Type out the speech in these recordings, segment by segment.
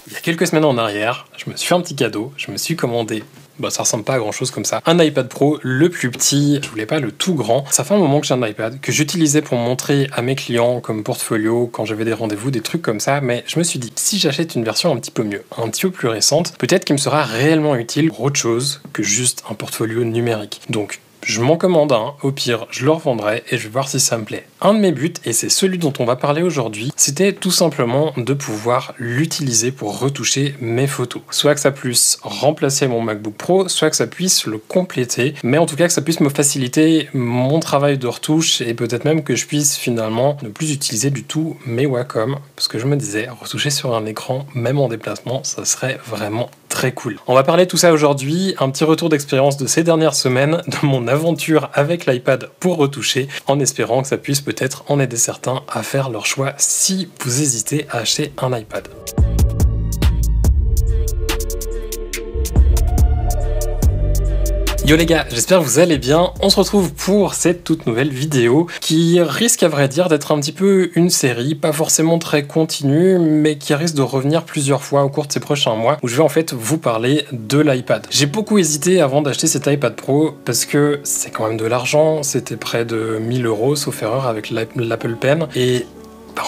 Il y a quelques semaines en arrière, je me suis fait un petit cadeau, je me suis commandé, ça ressemble pas à grand chose comme ça, un iPad Pro, le plus petit, je voulais pas le tout grand. Ça fait un moment que j'ai un iPad, que j'utilisais pour montrer à mes clients comme portfolio, quand j'avais des rendez-vous, des trucs comme ça, mais je me suis dit, si j'achète une version un petit peu mieux, un petit peu plus récente, peut-être qu'il me sera réellement utile pour autre chose que juste un portfolio numérique. Donc, je m'en commande un, au pire, je le revendrai et je vais voir si ça me plaît. Un de mes buts, et c'est celui dont on va parler aujourd'hui, c'était tout simplement de pouvoir l'utiliser pour retoucher mes photos. Soit que ça puisse remplacer mon MacBook Pro, soit que ça puisse le compléter, mais en tout cas que ça puisse me faciliter mon travail de retouche et peut-être même que je puisse finalement ne plus utiliser du tout mes Wacom, parce que je me disais, retoucher sur un écran, même en déplacement, ça serait vraiment très cool. On va parler de tout ça aujourd'hui, un petit retour d'expérience de ces dernières semaines, de mon aventure avec l'iPad pour retoucher, en espérant que ça puisse peut-être en aider certains à faire leur choix si vous hésitez à acheter un iPad. Yo les gars, j'espère que vous allez bien. On se retrouve pour cette toute nouvelle vidéo qui risque à vrai dire d'être un petit peu une série, pas forcément très continue, mais qui risque de revenir plusieurs fois au cours de ces prochains mois où je vais en fait vous parler de l'iPad. J'ai beaucoup hésité avant d'acheter cet iPad Pro parce que c'est quand même de l'argent, c'était près de 1000 € sauf erreur avec l'Apple Pen et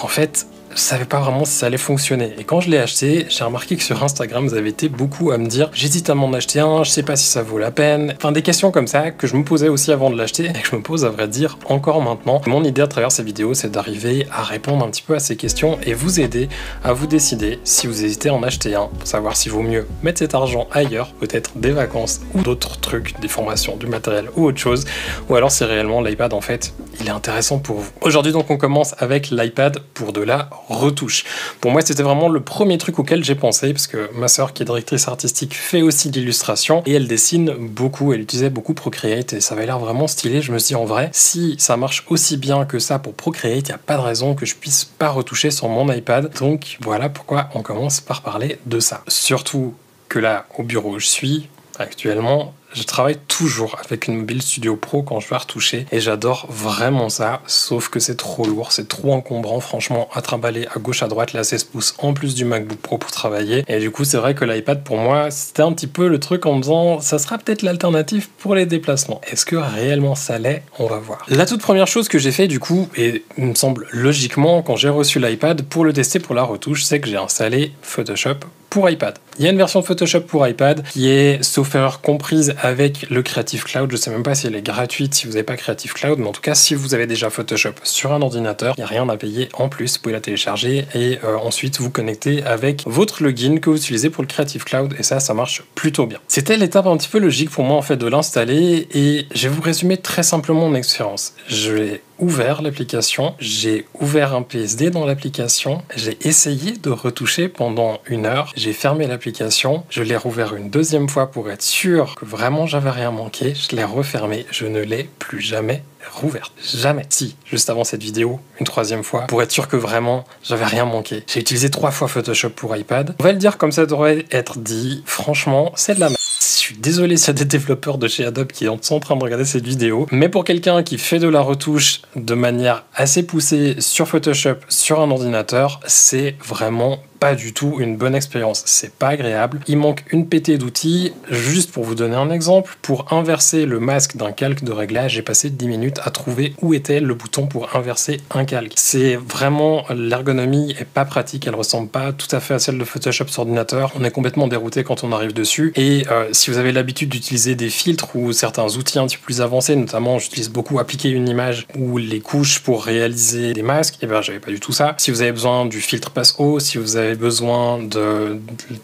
en fait je savais pas vraiment si ça allait fonctionner. Et quand je l'ai acheté, j'ai remarqué que sur Instagram, vous avez été beaucoup à me dire « J'hésite à m'en acheter un, je sais pas si ça vaut la peine ». Enfin, des questions comme ça que je me posais aussi avant de l'acheter et que je me pose à vrai dire encore maintenant. Mon idée à travers ces vidéos, c'est d'arriver à répondre un petit peu à ces questions et vous aider à vous décider si vous hésitez à en acheter un, pour savoir s'il vaut mieux mettre cet argent ailleurs, peut-être des vacances ou d'autres trucs, des formations, du matériel ou autre chose, ou alors si réellement l'iPad en fait, il est intéressant pour vous. Aujourd'hui donc on commence avec l'iPad pour de la retouche. Pour moi, c'était vraiment le premier truc auquel j'ai pensé, parce que ma sœur, qui est directrice artistique, fait aussi de l'illustration, et elle dessine beaucoup, elle utilisait beaucoup Procreate, et ça avait l'air vraiment stylé. Je me suis dit, en vrai, si ça marche aussi bien que ça pour Procreate, il n'y a pas de raison que je puisse pas retoucher sur mon iPad. Donc, voilà pourquoi on commence par parler de ça. Surtout que là, au bureau où je suis, actuellement, je travaille toujours avec une Mobile Studio Pro quand je vais retoucher et j'adore vraiment ça, sauf que c'est trop lourd, c'est trop encombrant franchement à trimballer à gauche à droite la 16 pouces en plus du MacBook Pro pour travailler et du coup c'est vrai que l'iPad pour moi c'était un petit peu le truc en me disant ça sera peut-être l'alternative pour les déplacements. Est-ce que réellement ça l'est? On va voir. La toute première chose que j'ai fait du coup, et il me semble logiquement quand j'ai reçu l'iPad pour le tester pour la retouche, c'est que j'ai installé Photoshop pour iPad. Il y a une version de Photoshop pour iPad qui est, sauf erreur, comprise avec le Creative Cloud. Je sais même pas si elle est gratuite si vous n'avez pas Creative Cloud, mais en tout cas, si vous avez déjà Photoshop sur un ordinateur, il n'y a rien à payer en plus. Vous pouvez la télécharger et ensuite vous connecter avec votre login que vous utilisez pour le Creative Cloud et ça marche plutôt bien. C'était l'étape un petit peu logique pour moi en fait de l'installer et je vais vous résumer très simplement mon expérience. J'ai ouvert l'application, j'ai ouvert un PSD dans l'application, j'ai essayé de retoucher pendant 1 heure, j'ai fermé l'application, je l'ai rouvert une deuxième fois pour être sûr que vraiment j'avais rien manqué, je l'ai refermé, je ne l'ai plus jamais rouverte. Jamais. Si, juste avant cette vidéo, une 3e fois, pour être sûr que vraiment j'avais rien manqué. J'ai utilisé 3 fois Photoshop pour iPad. On va le dire comme ça devrait être dit, franchement, c'est de la merde. Je suis désolé s'il y a des développeurs de chez Adobe qui sont en train de regarder cette vidéo, mais pour quelqu'un qui fait de la retouche de manière assez poussée sur Photoshop, sur un ordinateur, c'est vraiment pas du tout une bonne expérience, c'est pas agréable. Il manque une pétée d'outils. Juste pour vous donner un exemple, pour inverser le masque d'un calque de réglage, j'ai passé 10 minutes à trouver où était le bouton pour inverser un calque. C'est vraiment, l'ergonomie est pas pratique, elle ressemble pas tout à fait à celle de Photoshop sur ordinateur. On est complètement dérouté quand on arrive dessus. Et si vous avez l'habitude d'utiliser des filtres ou certains outils un petit peu plus avancés, notamment j'utilise beaucoup appliquer une image ou les couches pour réaliser des masques, et ben j'avais pas du tout ça. Si vous avez besoin du filtre passe-haut, si vous avez besoin du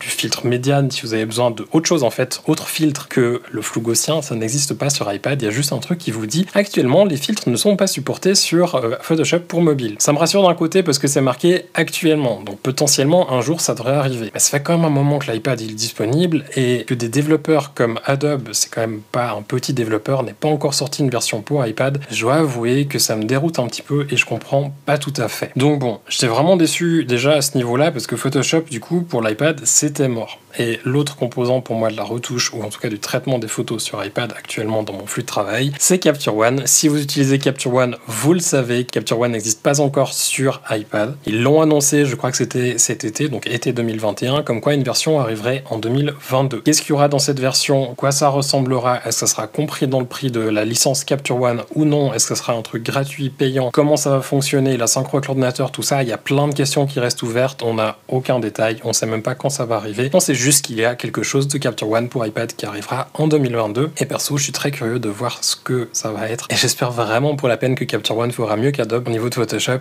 filtre médiane, si vous avez besoin de autre chose en fait, autre filtre que le flou gaussien, ça n'existe pas sur iPad. Il y a juste un truc qui vous dit actuellement les filtres ne sont pas supportés sur Photoshop pour mobile. Ça me rassure d'un côté parce que c'est marqué actuellement, donc potentiellement un jour ça devrait arriver. Mais ça fait quand même un moment que l'iPad est disponible et que des développeurs comme Adobe, c'est quand même pas un petit développeur, n'est pas encore sorti une version pour iPad. Je dois avouer que ça me déroute un petit peu et je comprends pas tout à fait. Donc bon, j'étais vraiment déçu déjà à ce niveau-là parce que Photoshop, du coup, pour l'iPad, c'était mort. Et l'autre composant pour moi de la retouche, ou en tout cas du traitement des photos sur iPad actuellement dans mon flux de travail, c'est Capture One. Si vous utilisez Capture One, vous le savez, Capture One n'existe pas encore sur iPad. Ils l'ont annoncé, je crois que c'était cet été, donc été 2021, comme quoi une version arriverait en 2022. Qu'est-ce qu'il y aura dans cette version? Quoi ça ressemblera? Est-ce que ça sera compris dans le prix de la licence Capture One ou non? Est-ce que ça sera un truc gratuit, payant? Comment ça va fonctionner? La synchro avec l'ordinateur, tout ça, il y a plein de questions qui restent ouvertes. On n'a aucun détail, on sait même pas quand ça va arriver. On sait juste qu'il y a quelque chose de Capture One pour iPad qui arrivera en 2022. Et perso, je suis très curieux de voir ce que ça va être. Et j'espère vraiment pour la peine que Capture One fera mieux qu'Adobe au niveau de Photoshop.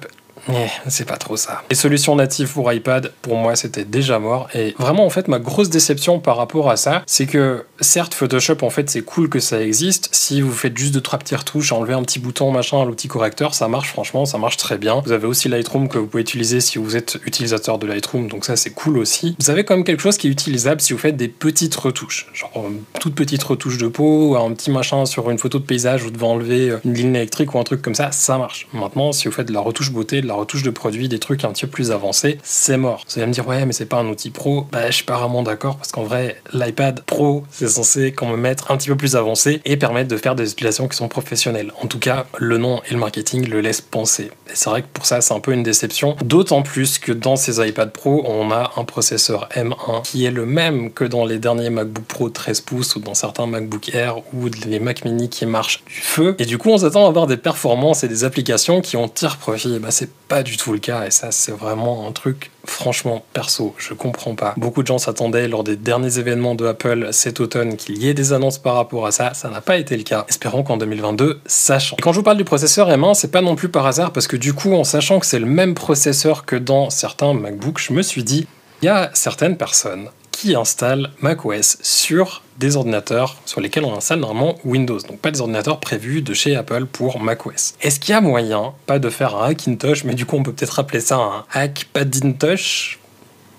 C'est pas trop ça. Les solutions natives pour iPad, pour moi, c'était déjà mort. Et vraiment, en fait, ma grosse déception par rapport à ça, c'est que, certes, Photoshop, en fait, c'est cool que ça existe. Si vous faites juste 2-3 petits retouches, enlever un petit bouton, machin, l'outil correcteur, ça marche, franchement, ça marche très bien. Vous avez aussi Lightroom que vous pouvez utiliser si vous êtes utilisateur de Lightroom, donc ça, c'est cool aussi. Vous avez quand même quelque chose qui est utilisable si vous faites des petites retouches. Genre, toute petite retouche de peau, un petit machin sur une photo de paysage, vous devez enlever une ligne électrique ou un truc comme ça marche. Maintenant, si vous faites de la retouche beauté, de la retouche de produit, des trucs un petit peu plus avancés, c'est mort. Vous allez me dire, ouais, mais c'est pas un outil pro. Bah, je suis pas vraiment d'accord parce qu'en vrai, l'iPad Pro, c'est censé quand même être un petit peu plus avancé et permettre de faire des utilisations qui sont professionnelles. En tout cas, le nom et le marketing le laissent penser. Et c'est vrai que pour ça, c'est un peu une déception. D'autant plus que dans ces iPad Pro, on a un processeur M1 qui est le même que dans les derniers MacBook Pro 13 pouces ou dans certains MacBook Air ou les Mac Mini qui marchent du feu. Et du coup, on s'attend à avoir des performances et des applications qui en tirent profit. Et bah, c'est pas du tout le cas. Et ça, c'est vraiment un truc, franchement, perso, je comprends pas. Beaucoup de gens s'attendaient lors des derniers événements de Apple cet automne qu'il y ait des annonces par rapport à ça. Ça n'a pas été le cas. Espérons qu'en 2022, ça change. Et quand je vous parle du processeur M1, c'est pas non plus par hasard parce que du coup, en sachant que c'est le même processeur que dans certains MacBooks, je me suis dit, il y a certaines personnes qui installent macOS sur des ordinateurs sur lesquels on installe normalement Windows, donc pas des ordinateurs prévus de chez Apple pour macOS. Est-ce qu'il y a moyen, pas de faire un Hackintosh, mais du coup on peut peut-être appeler ça un Hackpadintosh?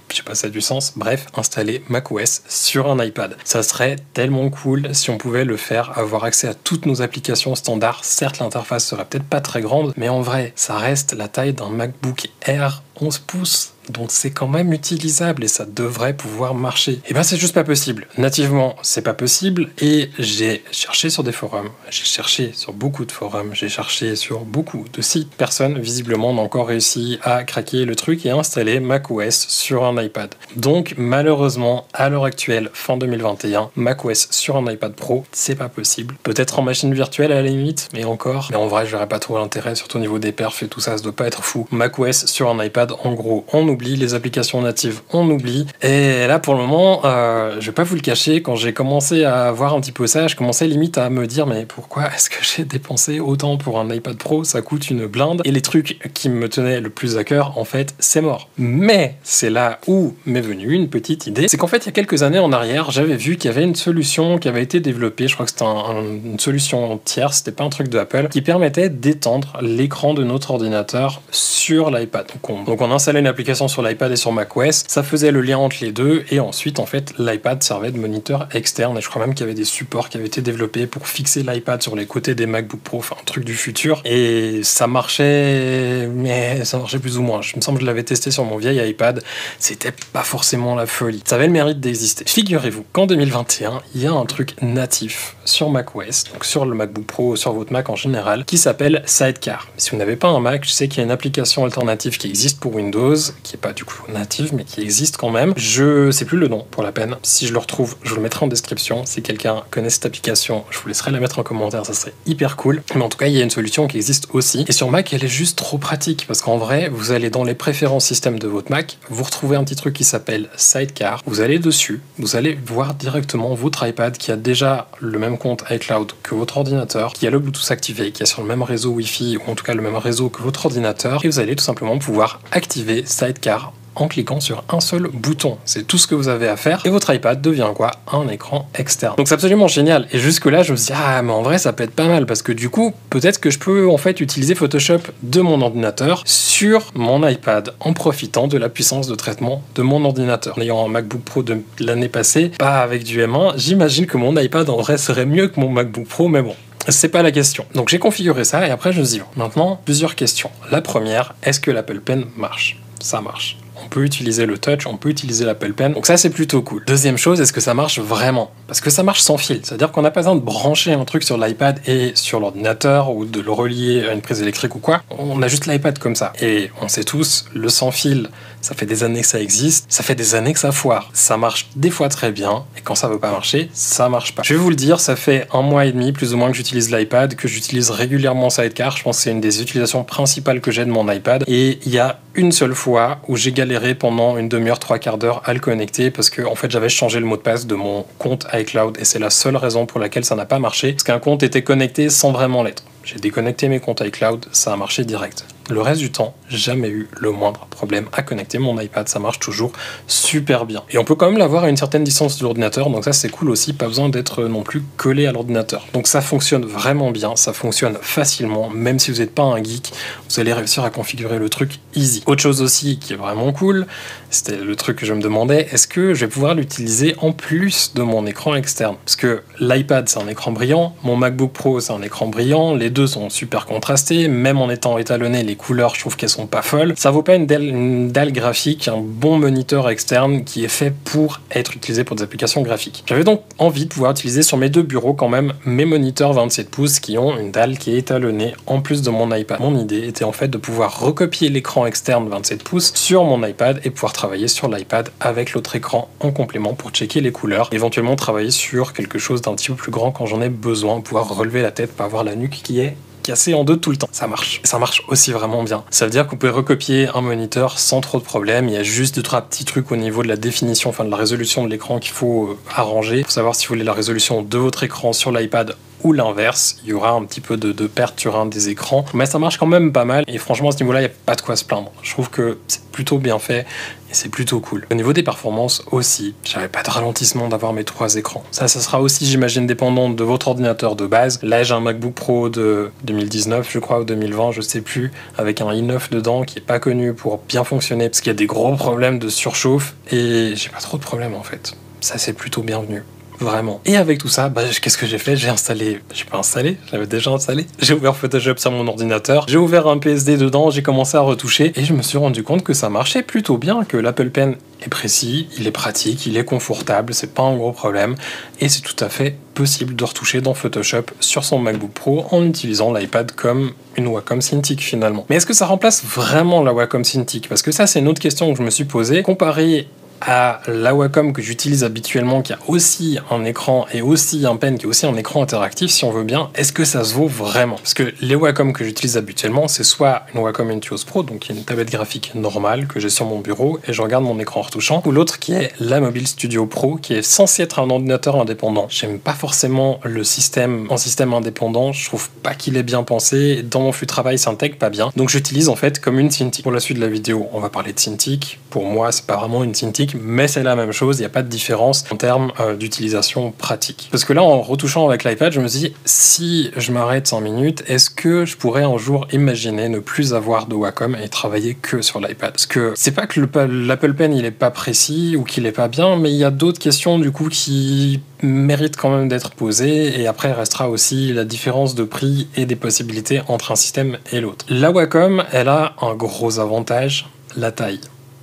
Je sais pas si ça a du sens. Bref, installer macOS sur un iPad. Ça serait tellement cool si on pouvait le faire, avoir accès à toutes nos applications standards. Certes, l'interface serait peut-être pas très grande, mais en vrai, ça reste la taille d'un MacBook Air 11 pouces. Donc c'est quand même utilisable et ça devrait pouvoir marcher. Et ben c'est juste pas possible. Nativement, c'est pas possible et j'ai cherché sur des forums, j'ai cherché sur beaucoup de forums, j'ai cherché sur beaucoup de sites. Personne, visiblement, n'a encore réussi à craquer le truc et installer macOS sur un iPad. Donc malheureusement, à l'heure actuelle, fin 2021, macOS sur un iPad Pro, c'est pas possible. Peut-être en machine virtuelle à la limite, mais encore. Mais en vrai, je verrais pas trop l'intérêt, surtout au niveau des perfs et tout ça, ça doit pas être fou. macOS sur un iPad, en gros, on oublie les applications natives, on oublie. Et là, pour le moment, je vais pas vous le cacher, quand j'ai commencé à voir un petit peu ça, je commençais limite à me dire, mais pourquoi est-ce que j'ai dépensé autant pour un iPad Pro? Ça coûte une blinde. Et les trucs qui me tenaient le plus à cœur, en fait, c'est mort. Mais c'est là où m'est venue une petite idée. C'est qu'en fait, il y a quelques années en arrière, j'avais vu qu'il y avait une solution qui avait été développée, je crois que c'était une solution tierce, c'était pas un truc de Apple, qui permettait d'étendre l'écran de notre ordinateur sur l'iPad. Donc on installait une application sur l'iPad et sur macOS, ça faisait le lien entre les deux et ensuite en fait l'iPad servait de moniteur externe et je crois même qu'il y avait des supports qui avaient été développés pour fixer l'iPad sur les côtés des MacBook Pro, enfin un truc du futur et ça marchait, mais ça marchait plus ou moins. Je me semble que je l'avais testé sur mon vieil iPad, c'était pas forcément la folie. Ça avait le mérite d'exister. Figurez-vous qu'en 2021, il y a un truc natif sur macOS, donc sur le MacBook Pro, sur votre Mac en général, qui s'appelle Sidecar. Si vous n'avez pas un Mac, je sais qu'il y a une application alternative qui existe pour Windows, qui est pas du coup native, mais qui existe quand même. Je sais plus le nom pour la peine. Si je le retrouve, je vous le mettrai en description. Si quelqu'un connaît cette application, je vous laisserai la mettre en commentaire, ça serait hyper cool. Mais en tout cas, il y a une solution qui existe aussi. Et sur Mac, elle est juste trop pratique parce qu'en vrai, vous allez dans les préférences système de votre Mac, vous retrouvez un petit truc qui s'appelle Sidecar. Vous allez dessus, vous allez voir directement votre iPad qui a déjà le même compte iCloud que votre ordinateur, qui a le Bluetooth activé, qui est sur le même réseau Wi-Fi ou en tout cas le même réseau que votre ordinateur. Et vous allez tout simplement pouvoir activer Sidecar en cliquant sur un seul bouton. C'est tout ce que vous avez à faire et votre iPad devient quoi? Un écran externe. Donc c'est absolument génial. Et jusque là, je me suis dit, ah mais en vrai ça peut être pas mal parce que du coup, peut-être que je peux en fait utiliser Photoshop de mon ordinateur sur mon iPad en profitant de la puissance de traitement de mon ordinateur. En ayant un MacBook Pro de l'année passée, pas avec du M1, j'imagine que mon iPad en vrai serait mieux que mon MacBook Pro, mais bon. C'est pas la question. Donc j'ai configuré ça et après je me dis, maintenant, plusieurs questions. La première, est-ce que l'Apple Pen marche? Ça marche. On peut utiliser le touch, on peut utiliser l'Apple Pen. Donc ça, c'est plutôt cool. Deuxième chose, est-ce que ça marche vraiment? Parce que ça marche sans fil. C'est-à-dire qu'on n'a pas besoin de brancher un truc sur l'iPad et sur l'ordinateur ou de le relier à une prise électrique ou quoi. On a juste l'iPad comme ça. Et on sait tous, le sans fil, ça fait des années que ça existe. Ça fait des années que ça foire. Ça marche des fois très bien. Et quand ça veut pas marcher, ça marche pas. Je vais vous le dire, ça fait 1 mois et demi plus ou moins que j'utilise l'iPad, que j'utilise régulièrement Sidecar. Je pense que c'est une des utilisations principales que j'ai de mon iPad. Et il y a une seule fois où j'ai galéré pendant une demi-heure, 3/4 d'heure à le connecter parce que en fait j'avais changé le mot de passe de mon compte iCloud et c'est la seule raison pour laquelle ça n'a pas marché, parce qu'un compte était connecté sans vraiment l'être. J'ai déconnecté mes comptes iCloud, ça a marché direct. Le reste du temps, jamais eu le moindre problème à connecter mon iPad, ça marche toujours super bien. Et on peut quand même l'avoir à une certaine distance de l'ordinateur, donc ça c'est cool aussi, pas besoin d'être non plus collé à l'ordinateur. Donc ça fonctionne vraiment bien, ça fonctionne facilement, même si vous n'êtes pas un geek, vous allez réussir à configurer le truc easy. Autre chose aussi qui est vraiment cool, c'était le truc que je me demandais, est-ce que je vais pouvoir l'utiliser en plus de mon écran externe? Parce que l'iPad c'est un écran brillant, mon MacBook Pro c'est un écran brillant, les deux sont super contrastés, même en étant étalonnés, les couleurs, je trouve qu'elles sont pas folles. Ça vaut pas une dalle graphique, un bon moniteur externe qui est fait pour être utilisé pour des applications graphiques. J'avais donc envie de pouvoir utiliser sur mes deux bureaux quand même mes moniteurs 27 pouces qui ont une dalle qui est étalonnée en plus de mon iPad. Mon idée était en fait de pouvoir recopier l'écran externe 27 pouces sur mon iPad et pouvoir travailler sur l'iPad avec l'autre écran en complément pour checker les couleurs, éventuellement travailler sur quelque chose d'un petit peu plus grand quand j'en ai besoin, pouvoir relever la tête, pas avoir la nuque qui est cassé en deux tout le temps. Ça marche. Ça marche aussi vraiment bien. Ça veut dire que vous pouvez recopier un moniteur sans trop de problèmes. Il y a juste 2-3 petits trucs au niveau de la définition, enfin de la résolution de l'écran qu'il faut arranger. Il faut savoir si vous voulez la résolution de votre écran sur l'iPad ou l'inverse. Il y aura un petit peu de perte sur un des écrans. Mais ça marche quand même pas mal. Et franchement, à ce niveau-là, il n'y a pas de quoi se plaindre. Je trouve que c'est plutôt bien fait. Et c'est plutôt cool. Au niveau des performances aussi, j'avais pas de ralentissement d'avoir mes 3 écrans. Ça sera aussi, j'imagine, dépendant de votre ordinateur de base. Là, j'ai un MacBook Pro de 2019, je crois, ou 2020, je sais plus, avec un i9 dedans qui est pas connu pour bien fonctionner, parce qu'il y a des gros problèmes de surchauffe, et j'ai pas trop de problèmes en fait. Ça, c'est plutôt bienvenu. Vraiment. Et avec tout ça, qu'est-ce que j'ai fait? J'ai installé... J'ai pas installé, j'avais déjà installé. J'ai ouvert Photoshop sur mon ordinateur, j'ai ouvert un PSD dedans, j'ai commencé à retoucher, et je me suis rendu compte que ça marchait plutôt bien, que l'Apple Pen est précis, il est pratique, il est confortable, c'est pas un gros problème, et c'est tout à fait possible de retoucher dans Photoshop sur son MacBook Pro en utilisant l'iPad comme une Wacom Cintiq finalement. Mais est-ce que ça remplace vraiment la Wacom Cintiq? Parce que ça, c'est une autre question que je me suis posée. Comparé à la Wacom que j'utilise habituellement, qui a aussi un écran et aussi un pen qui a aussi un écran interactif, si on veut bien, est-ce que ça se vaut vraiment? Parce que les Wacom que j'utilise habituellement, c'est soit une Wacom Intuos Pro, donc une tablette graphique normale que j'ai sur mon bureau et je regarde mon écran en retouchant, ou l'autre qui est la Mobile Studio Pro, qui est censé être un ordinateur indépendant. J'aime pas forcément le système en système indépendant, je trouve pas qu'il est bien pensé, dans mon flux de travail ça intègre pas bien, donc j'utilise en fait comme une Cintiq. Pour la suite de la vidéo, on va parler de Cintiq. Pour moi, c'est pas vraiment une Cintiq, mais c'est la même chose, il n'y a pas de différence en termes d'utilisation pratique. Parce que là, en retouchant avec l'iPad, je me dis, si je m'arrête 5 minutes, est-ce que je pourrais un jour imaginer ne plus avoir de Wacom et travailler que sur l'iPad? Parce que c'est pas que l'Apple Pen il est pas précis ou qu'il est pas bien, mais il y a d'autres questions du coup qui méritent quand même d'être posées, et après il restera aussi la différence de prix et des possibilités entre un système et l'autre. La Wacom, elle a un gros avantage, la taille.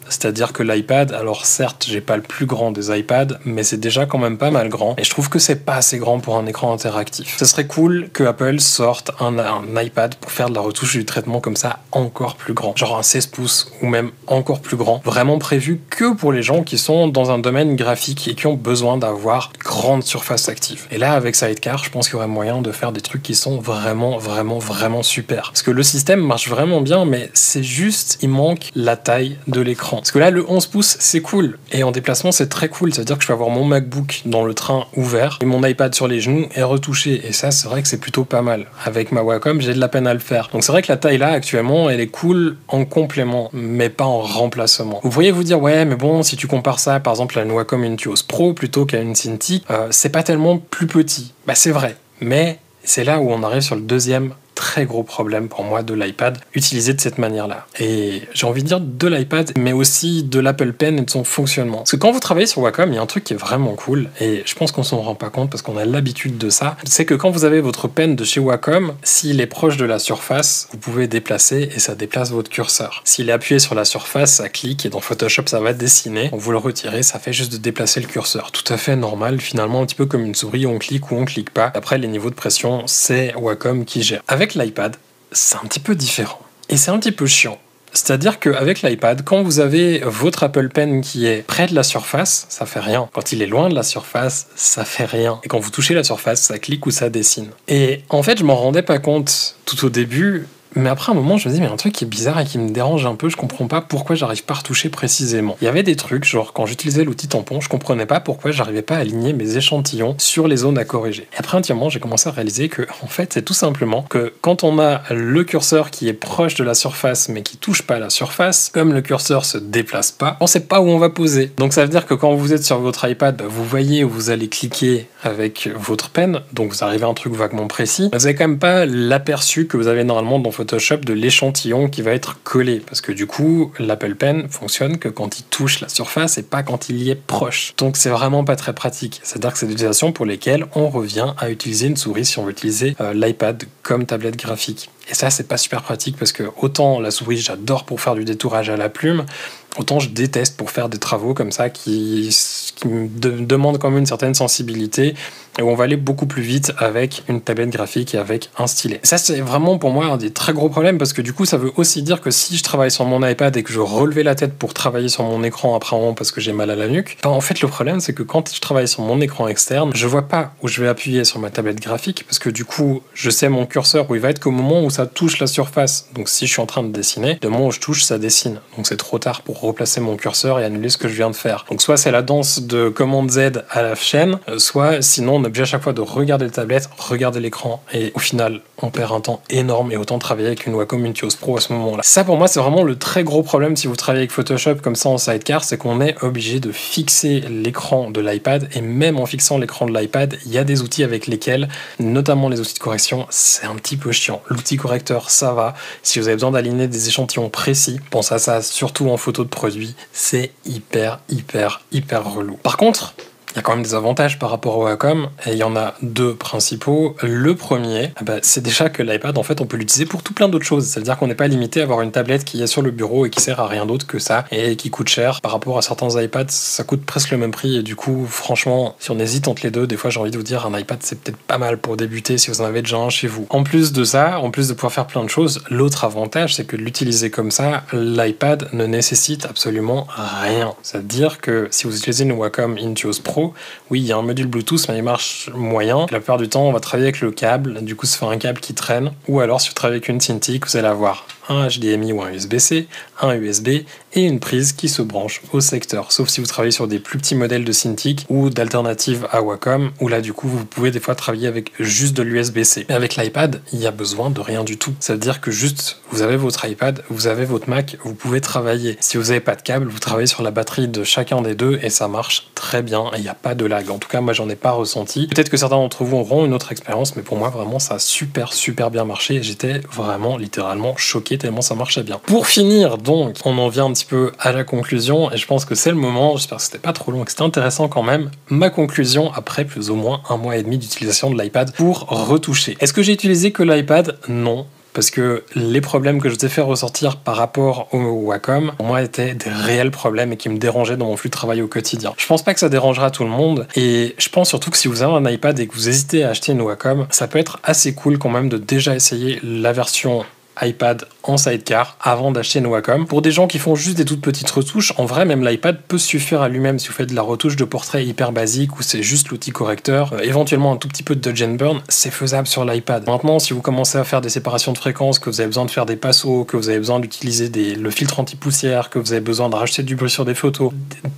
C'est-à-dire que l'iPad, alors certes, j'ai pas le plus grand des iPads, mais c'est déjà quand même pas mal grand, et je trouve que c'est pas assez grand pour un écran interactif. Ce serait cool que Apple sorte un iPad pour faire de la retouche du traitement comme ça encore plus grand. Genre un 16 pouces, ou même encore plus grand. Vraiment prévu que pour les gens qui sont dans un domaine graphique et qui ont besoin d'avoir grande surface active. Et là, avec Sidecar, je pense qu'il y aurait moyen de faire des trucs qui sont vraiment super. Parce que le système marche vraiment bien, mais c'est juste, il manque la taille de l'écran. Parce que là, le 11 pouces, c'est cool. Et en déplacement, c'est très cool. Ça veut dire que je peux avoir mon MacBook dans le train ouvert et mon iPad sur les genoux et retouché. Et ça, c'est vrai que c'est plutôt pas mal. Avec ma Wacom, j'ai de la peine à le faire. Donc c'est vrai que la taille là, actuellement, elle est cool en complément, mais pas en remplacement. Vous pourriez vous dire, ouais, mais bon, si tu compares ça, par exemple, à une Wacom Intuos Pro plutôt qu'à une Cintiq, c'est pas tellement plus petit. Bah c'est vrai. Mais c'est là où on arrive sur le deuxième très gros problèmes pour moi de l'iPad utilisé de cette manière-là. Et j'ai envie de dire de l'iPad, mais aussi de l'Apple Pen et de son fonctionnement. Parce que quand vous travaillez sur Wacom, il y a un truc qui est vraiment cool, et je pense qu'on s'en rend pas compte parce qu'on a l'habitude de ça, c'est que quand vous avez votre pen de chez Wacom, s'il est proche de la surface, vous pouvez déplacer et ça déplace votre curseur. S'il est appuyé sur la surface, ça clique et dans Photoshop, ça va dessiner. Donc vous le retirez, ça fait juste de déplacer le curseur. Tout à fait normal, finalement, un petit peu comme une souris, on clique ou on clique pas. Après, les niveaux de pression, c'est Wacom qui gère. Avec l'iPad, c'est un petit peu différent. Et c'est un petit peu chiant. C'est-à-dire qu'avec l'iPad, quand vous avez votre Apple Pen qui est près de la surface, ça fait rien. Quand il est loin de la surface, ça fait rien. Et quand vous touchez la surface, ça clique ou ça dessine. Et en fait, je m'en rendais pas compte tout au début. Mais après un moment, je me dis, mais un truc qui est bizarre et qui me dérange un peu, je comprends pas pourquoi j'arrive pas à retoucher précisément. Il y avait des trucs, genre quand j'utilisais l'outil tampon, je comprenais pas pourquoi j'arrivais pas à aligner mes échantillons sur les zones à corriger. Et après un petit moment, j'ai commencé à réaliser que, en fait, c'est tout simplement que quand on a le curseur qui est proche de la surface mais qui touche pas la surface, comme le curseur se déplace pas, on sait pas où on va poser. Donc ça veut dire que quand vous êtes sur votre iPad, vous voyez où vous allez cliquer avec votre pen, donc vous arrivez à un truc vaguement précis, mais vous avez quand même pas l'aperçu que vous avez normalement dans Photoshop de l'échantillon qui va être collé, parce que du coup l'Apple Pen fonctionne que quand il touche la surface et pas quand il y est proche. Donc c'est vraiment pas très pratique. C'est-à-dire que c'est des utilisations pour lesquelles on revient à utiliser une souris si on veut utiliser l'iPad comme tablette graphique. Et ça, c'est pas super pratique parce que autant la souris j'adore pour faire du détourage à la plume, autant je déteste pour faire des travaux comme ça qui me demandent quand même une certaine sensibilité et où on va aller beaucoup plus vite avec une tablette graphique et avec un stylet. Ça, c'est vraiment pour moi un des très gros problèmes parce que du coup, ça veut aussi dire que si je travaille sur mon iPad et que je relevais la tête pour travailler sur mon écran après un moment parce que j'ai mal à la nuque, ben en fait, le problème, c'est que quand je travaille sur mon écran externe, je vois pas où je vais appuyer sur ma tablette graphique parce que du coup, je sais mon curseur où il va être qu'au moment où ça touche la surface. Donc si je suis en train de dessiner, le moment où je touche, ça dessine. Donc c'est trop tard pour replacer mon curseur et annuler ce que je viens de faire. Donc soit c'est la danse de commande Z à la chaîne, soit sinon on est obligé à chaque fois de regarder la tablette, regarder l'écran et au final on perd un temps énorme et autant travailler avec une Wacom Intuos Pro à ce moment-là. Ça pour moi c'est vraiment le très gros problème si vous travaillez avec Photoshop comme ça en sidecar, c'est qu'on est obligé de fixer l'écran de l'iPad et même en fixant l'écran de l'iPad, il y a des outils avec lesquels, notamment les outils de correction, c'est un petit peu chiant. L'outil correcteur ça va, si vous avez besoin d'aligner des échantillons précis, pensez à ça surtout en photo de produit, c'est hyper relou. Par contre, il y a quand même des avantages par rapport au Wacom, et il y en a deux principaux. Le premier, c'est déjà que l'iPad, en fait, on peut l'utiliser pour tout plein d'autres choses. C'est-à-dire qu'on n'est pas limité à avoir une tablette qui est sur le bureau et qui sert à rien d'autre que ça, et qui coûte cher. Par rapport à certains iPads, ça coûte presque le même prix, et du coup, franchement, si on hésite entre les deux, des fois, j'ai envie de vous dire, un iPad, c'est peut-être pas mal pour débuter si vous en avez déjà un chez vous. En plus de ça, en plus de pouvoir faire plein de choses, l'autre avantage, c'est que de l'utiliser comme ça, l'iPad ne nécessite absolument rien. C'est-à-dire que si vous utilisez une Wacom Intuos Pro, oui, il y a un module Bluetooth, mais il marche moyen. La plupart du temps, on va travailler avec le câble, du coup, ça fait un câble qui traîne. Ou alors, si vous travaillez avec une Cintiq, vous allez avoir un HDMI ou un USB-C, un USB et une prise qui se branche au secteur. Sauf si vous travaillez sur des plus petits modèles de Cintiq ou d'alternatives à Wacom, où là, du coup, vous pouvez des fois travailler avec juste de l'USB-C. Mais avec l'iPad, il n'y a besoin de rien du tout. Ça veut dire que juste, vous avez votre iPad, vous avez votre Mac, vous pouvez travailler. Si vous n'avez pas de câble, vous travaillez sur la batterie de chacun des deux et ça marche très bien et il n'y a pas de lag. En tout cas, moi, j'en ai pas ressenti. Peut-être que certains d'entre vous auront une autre expérience, mais pour moi, vraiment, ça a super bien marché et j'étais vraiment, littéralement choqué tellement ça marchait bien. Pour finir, donc, on en vient un petit peu à la conclusion et je pense que c'est le moment, j'espère que c'était pas trop long et que c'était intéressant quand même, ma conclusion après plus ou moins 1 mois et demi d'utilisation de l'iPad pour retoucher. Est-ce que j'ai utilisé que l'iPad? Non. Parce que les problèmes que je vous ai fait ressortir par rapport au Wacom, pour moi, étaient des réels problèmes et qui me dérangeaient dans mon flux de travail au quotidien. Je pense pas que ça dérangera tout le monde, et je pense surtout que si vous avez un iPad et que vous hésitez à acheter une Wacom, ça peut être assez cool quand même de déjà essayer la version iPad en sidecar avant d'acheter une Wacom. Pour des gens qui font juste des toutes petites retouches, en vrai même l'iPad peut suffire à lui-même si vous faites de la retouche de portrait hyper basique ou c'est juste l'outil correcteur, éventuellement un tout petit peu de dodge and burn, c'est faisable sur l'iPad. Maintenant si vous commencez à faire des séparations de fréquences, que vous avez besoin de faire des passos, que vous avez besoin d'utiliser le filtre anti-poussière, que vous avez besoin de rajouter du bruit sur des photos,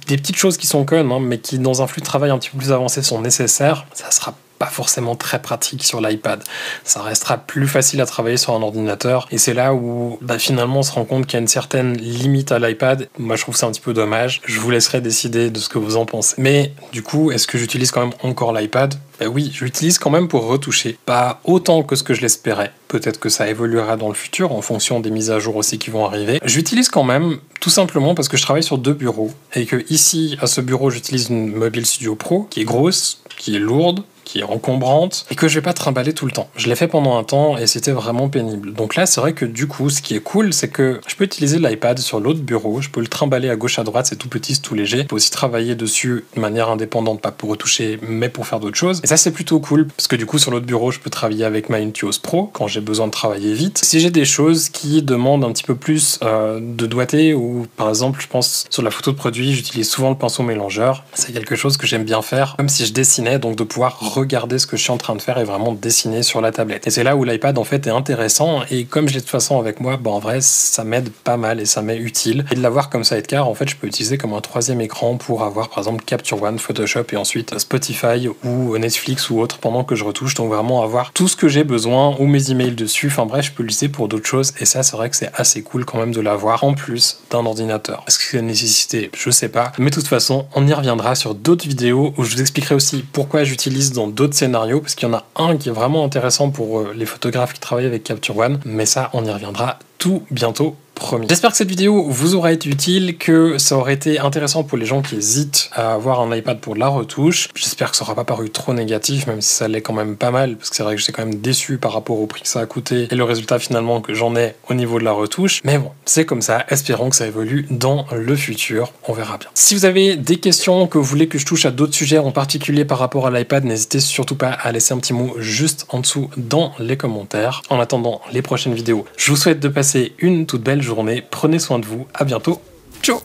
des petites choses qui sont connes mais qui dans un flux de travail un petit peu plus avancé sont nécessaires, ça sera pas forcément très pratique sur l'iPad. Ça restera plus facile à travailler sur un ordinateur et c'est là où finalement on se rend compte qu'il y a une certaine limite à l'iPad. Moi je trouve ça un petit peu dommage. Je vous laisserai décider de ce que vous en pensez. Mais du coup, est-ce que j'utilise quand même encore l'iPad ? Oui, j'utilise quand même pour retoucher. Pas autant que ce que je l'espérais. Peut-être que ça évoluera dans le futur en fonction des mises à jour aussi qui vont arriver. J'utilise quand même tout simplement parce que je travaille sur 2 bureaux et que ici, à ce bureau, j'utilise une Mobile Studio Pro qui est grosse, qui est lourde, qui est encombrante et que je vais pas trimballer tout le temps. Je l'ai fait pendant un temps et c'était vraiment pénible. Donc là, c'est vrai que du coup, ce qui est cool, c'est que je peux utiliser l'iPad sur l'autre bureau, je peux le trimballer à gauche à droite, c'est tout petit, c'est tout léger. Je peux aussi travailler dessus de manière indépendante, pas pour retoucher, mais pour faire d'autres choses. Et ça, c'est plutôt cool parce que du coup, sur l'autre bureau, je peux travailler avec ma Intuos Pro quand j'ai besoin de travailler vite. Si j'ai des choses qui demandent un petit peu plus de doigté ou par exemple, je pense sur la photo de produit, j'utilise souvent le pinceau mélangeur. C'est quelque chose que j'aime bien faire, comme si je dessinais, donc de pouvoir regarder ce que je suis en train de faire et vraiment dessiner sur la tablette. Et c'est là où l'iPad en fait est intéressant et comme je l'ai de toute façon avec moi, en vrai ça m'aide pas mal et ça m'est utile. Et de l'avoir comme sidecar, en fait je peux utiliser comme un 3e écran pour avoir par exemple Capture One, Photoshop et ensuite Spotify ou Netflix ou autre pendant que je retouche. Donc vraiment avoir tout ce que j'ai besoin ou mes emails dessus. Enfin bref, je peux l'utiliser pour d'autres choses et ça c'est vrai que c'est assez cool quand même de l'avoir en plus d'un ordinateur. Est-ce que c'est une nécessité ? Je sais pas. Mais de toute façon, on y reviendra sur d'autres vidéos où je vous expliquerai aussi pourquoi j'utilise dans d'autres scénarios, parce qu'il y en a un qui est vraiment intéressant pour les photographes qui travaillent avec Capture One, mais ça on y reviendra tout bientôt. Promis. J'espère que cette vidéo vous aura été utile, que ça aurait été intéressant pour les gens qui hésitent à avoir un iPad pour la retouche. J'espère que ça aura pas paru trop négatif, même si ça l'est quand même pas mal, parce que c'est vrai que j'étais quand même déçu par rapport au prix que ça a coûté et le résultat finalement que j'en ai au niveau de la retouche. Mais bon, c'est comme ça, espérons que ça évolue dans le futur, on verra bien. Si vous avez des questions, que vous voulez que je touche à d'autres sujets en particulier par rapport à l'iPad, n'hésitez surtout pas à laisser un petit mot juste en dessous dans les commentaires. En attendant les prochaines vidéos, je vous souhaite de passer une toute belle journée, prenez soin de vous, à bientôt, ciao.